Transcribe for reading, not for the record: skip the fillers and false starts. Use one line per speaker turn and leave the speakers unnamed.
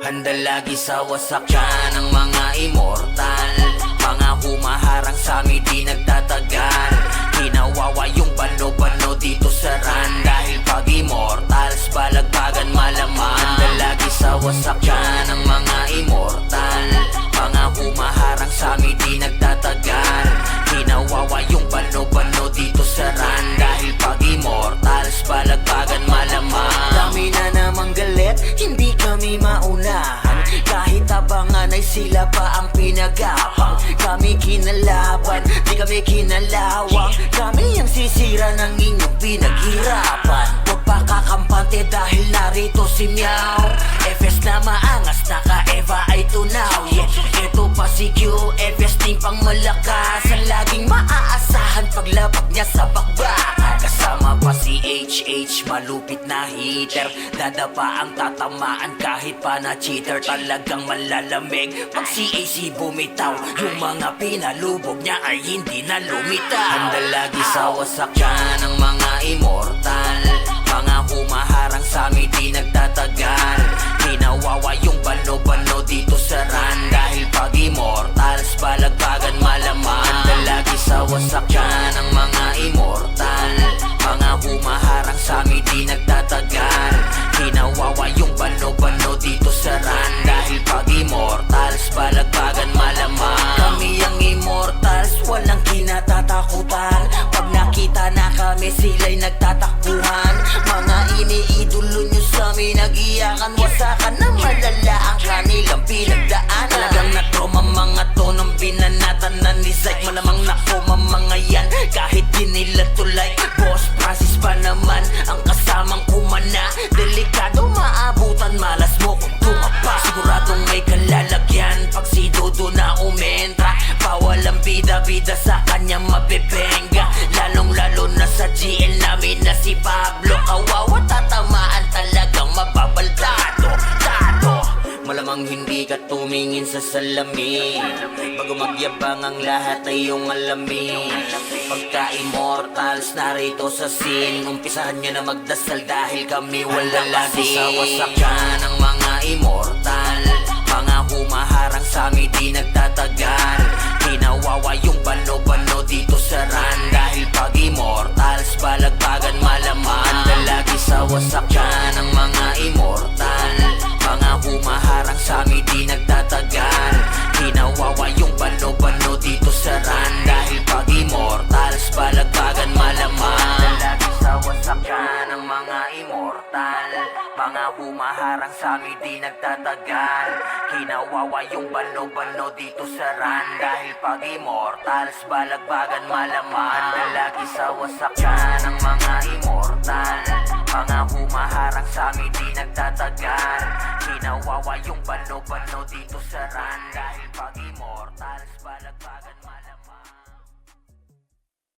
Handa lagi sa wasakyan ng mga immortal. Mga humaharang sa amin di nagtatagal. Kinawawa yung bano-bano dito sa run. Dahil pag immortals, balagbagan malaman. Handa lagi sa wasakyan ng mga immortal. Mga humaharang sa amin di nagtatagal. Kinawawa yung bano-bano dito sa run. Dahil pag immortals, balagbagan malaman. Dami na namang galit, hindi kami maunahan. Kahit abangan ay sila pa ang pinagapang. Kami kinalaban, di kami kinalawang. Kami ang sisira ng inyong pinaghirapan. Huwag pa kakampante dahil narito si Meow. FS na maangas, naka-Eva ay tunaw. Yeah, ito pa si Q, FS ting pang malakas. Ang laging maaasahan paglapag niya sa bakbakan. Kasama pa si HH, malupit na hitter. Dadapa ang tatamaan kahit pa na cheater. Talagang malalamig pag si AC bumitaw. Yung mga pinalubog niya ay hindi na lumitaw. Handa lagi sa wasakyan ng mga immortal. Mga humaharang sa amin di nagtatagal. Kinawawa yung bano-bano dito sa run. Dahil pag immortals, balagbagan malaman. Handa lagi sa wasakyan ng mga immortal. Mga humaharang sa amin di nagtatagal. Kinawawa yung bano-bano dito sa run. Dahil pag immortals, balagbagan malaman. Kami ang immortals, walang kinatatakutan. Pag nakita na kami, sila'y nagtatakbuhan. Mga iniidolo nyo sa amin, nag-iyakan. Wasakan na malala ang kanilang pinagdaanan. Talagang natroma mga to nung binanatan na ni Zyke. Malamang nakoma mga yan kahit di nila tulay. Boss Francis pa naman ang kasamang kumana. Delikado maabutan, malas mo kung tumapa. Siguradong may kalalagyan pag si Dodo na umentra. Bawal ang bida-bida sa kanya mabebenga. Lalong-lalo na sa GL namin na si Pablo. Kawawa tatamaan talagang mababaldado. Malamang hindi ka tumingin sa salamin. Bago magyabang ang lahat ay iyong alamin. Pagka-immortals narito sa scene. Umpisahan nyo na magdasal dahil kami wala lagi sa wasakyan ng mga immortal. Mga humaharang sa amin di nagtatagal. Kinawawa yung bano-bano dito sa run. Dahil pag immortals, balagbagan malaman. Handa lagi sa wasakyan ng mga immortal. Mga humaharang sa amin di nagtatagal. Kinawawa yung bano-bano dito sa run. Dahil pag immortals, balagbagan malaman. Lagi sa wasakyan ng mga immortal. Mga humaharang sa amin di nagtatagal. Kinawawa yung bano-bano dito sa run. Dahil pag immortals, balagbagan malaman. Lagi sa wasakyan ng mga immortal. Mga humaharang sa amin di nagtatagal. Kinawawa yung bano-bano dito sa run. Dahil pag immortals, balagbagan